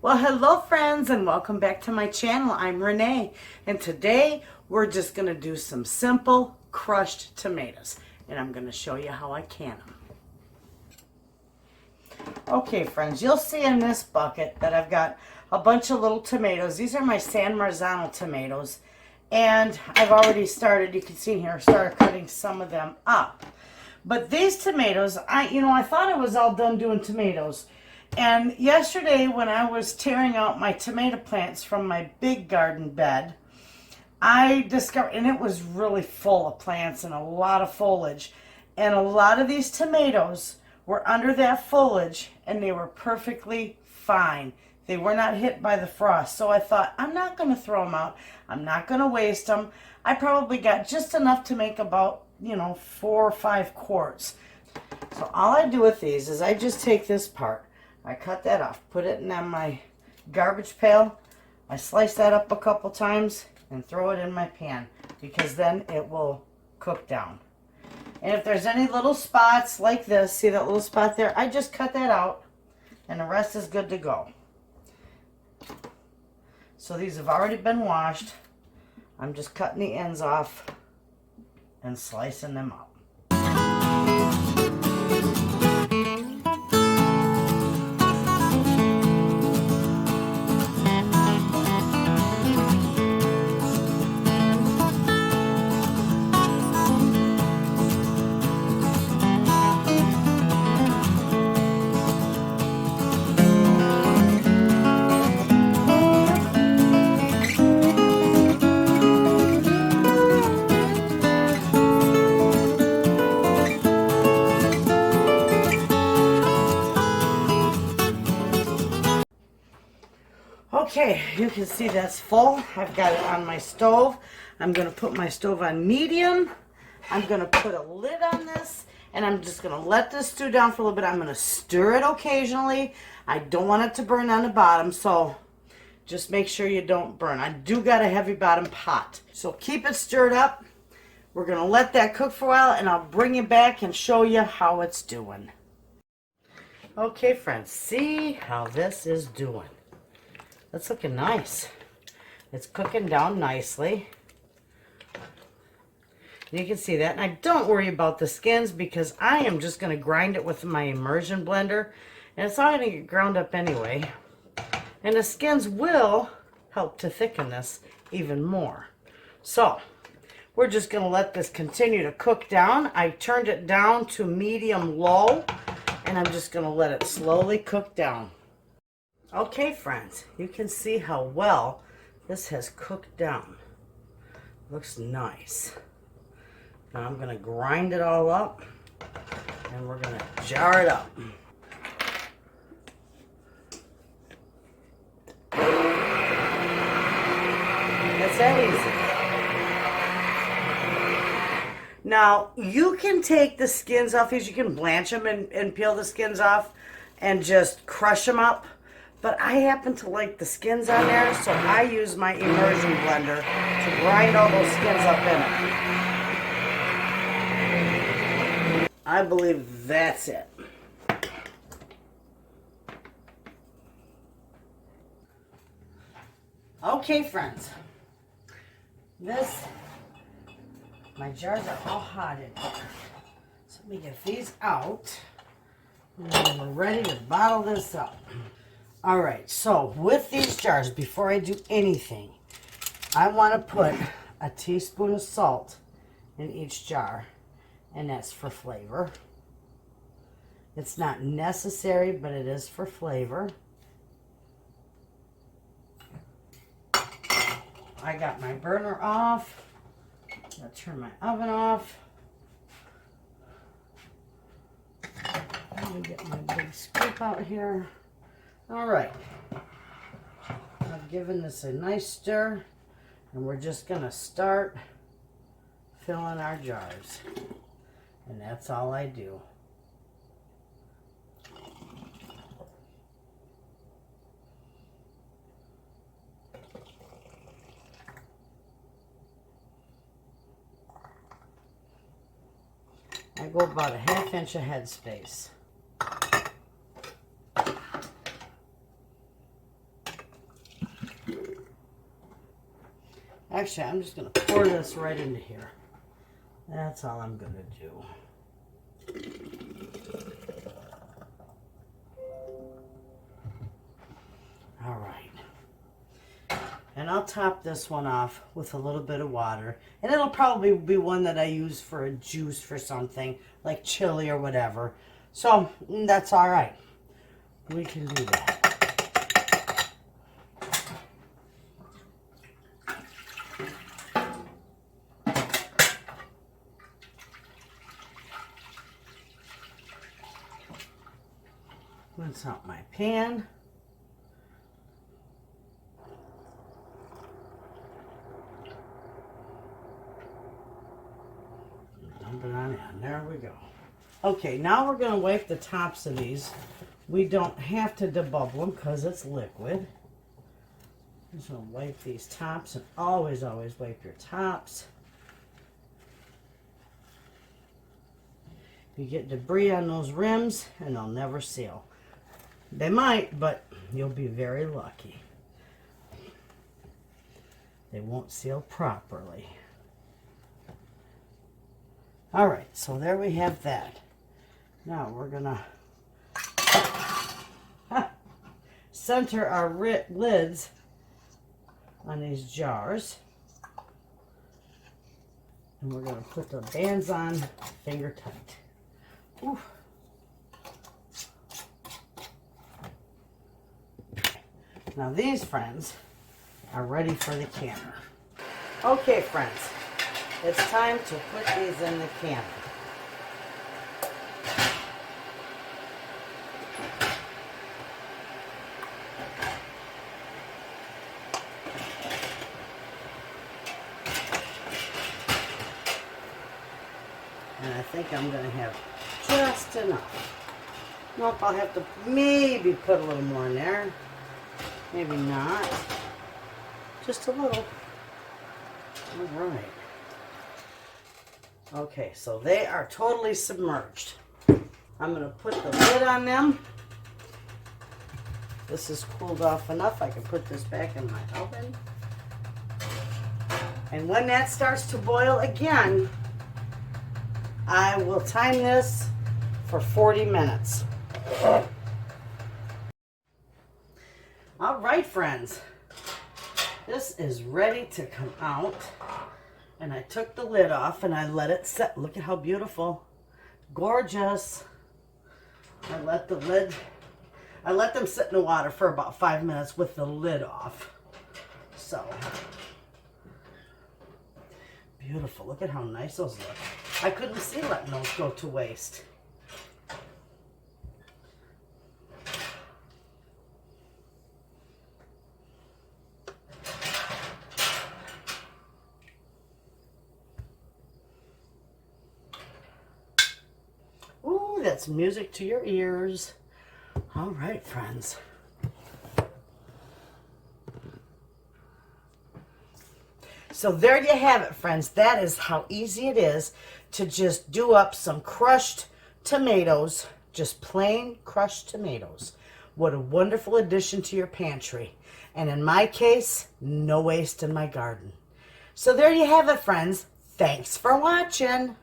Well, hello friends, and welcome back to my channel. I'm Renee, and today we're just going to do some simple crushed tomatoes, and I'm going to show you how I can them. Okay friends, you'll see in this bucket that I've got a bunch of little tomatoes. These are my San Marzano tomatoes, and I've already started, you can see here, started cutting some of them up. But these tomatoes, I thought I was all done doing tomatoes. And yesterday when I was tearing out my tomato plants from my big garden bed, I discovered, and it was really full of plants and a lot of foliage. And a lot of these tomatoes were under that foliage and they were perfectly fine. They were not hit by the frost. So I thought, I'm not going to throw them out. I'm not going to waste them. I probably got just enough to make about, 4 or 5 quarts. So all I do with these is I just take this part. I cut that off, put it in my garbage pail. I slice that up a couple times and throw it in my pan because then it will cook down. And if there's any little spots like this, see that little spot there? I just cut that out and the rest is good to go. So these have already been washed. I'm just cutting the ends off and slicing them up. Okay, you can see that's full. I've got it on my stove. I'm going to put my stove on medium. I'm going to put a lid on this, and I'm just going to let this stew down for a little bit. I'm going to stir it occasionally. I don't want it to burn on the bottom, so just make sure you don't burn. I do got a heavy bottom pot, so keep it stirred up. We're going to let that cook for a while, and I'll bring you back and show you how it's doing. Okay, friends, see how this is doing. It's looking nice. It's cooking down nicely. You can see that. And I don't worry about the skins because I am just going to grind it with my immersion blender. And it's all going to get ground up anyway. And the skins will help to thicken this even more. So, we're just going to let this continue to cook down. I turned it down to medium-low. And I'm just going to let it slowly cook down. Okay friends, you can see how well this has cooked down. Looks nice. Now I'm going to grind it all up and we're going to jar it up. That's that easy. Now you can take the skins off these, you can blanch them and peel the skins off and just crush them up. But I happen to like the skins on there, so I use my immersion blender to grind all those skins up in it. I believe that's it. Okay, friends. My jars are all hot in here. So let me get these out. And then we're ready to bottle this up. All right, so with these jars, before I do anything, I want to put a teaspoon of salt in each jar, and that's for flavor. It's not necessary, but it is for flavor. I got my burner off. I'm going to turn my oven off. Let me get my big scoop out here. All right, I've given this a nice stir, and we're just going to start filling our jars, and that's all I do. I go about a ½ inch of headspace. Actually, I'm just going to pour this right into here. That's all I'm going to do. All right. And I'll top this one off with a little bit of water. And it'll probably be one that I use for a juice for something, like chili or whatever. So, that's all right. We can do that. Rinse out my pan. Dump it on in. There we go. Okay, now we're going to wipe the tops of these. We don't have to debubble them because it's liquid. Just going to wipe these tops, and always, always wipe your tops. You get debris on those rims and they'll never seal. They might, but you'll be very lucky. They won't seal properly. All right, so there we have that. Now we're gonna center our lids on these jars. And we're gonna put the bands on finger tight. Ooh. Now these, friends, are ready for the canner. Okay, friends, it's time to put these in the canner. And I think I'm going to have just enough. Nope, I'll have to maybe put a little more in there. Maybe not. Just a little. All right. Okay, so they are totally submerged. I'm going to put the lid on them. This is cooled off enough. I can put this back in my oven. And when that starts to boil again, I will time this for 40 minutes. All right, friends, this is ready to come out, and I took the lid off and I let it set. Look at how beautiful, gorgeous. I let them sit in the water for about 5 minutes with the lid off. So beautiful. Look at how nice those look. I couldn't see letting those go to waste. Ooh, that's music to your ears. All right, friends. So there you have it, friends. That is how easy it is to just do up some crushed tomatoes, just plain crushed tomatoes. What a wonderful addition to your pantry. And in my case, no waste in my garden. So there you have it, friends. Thanks for watching.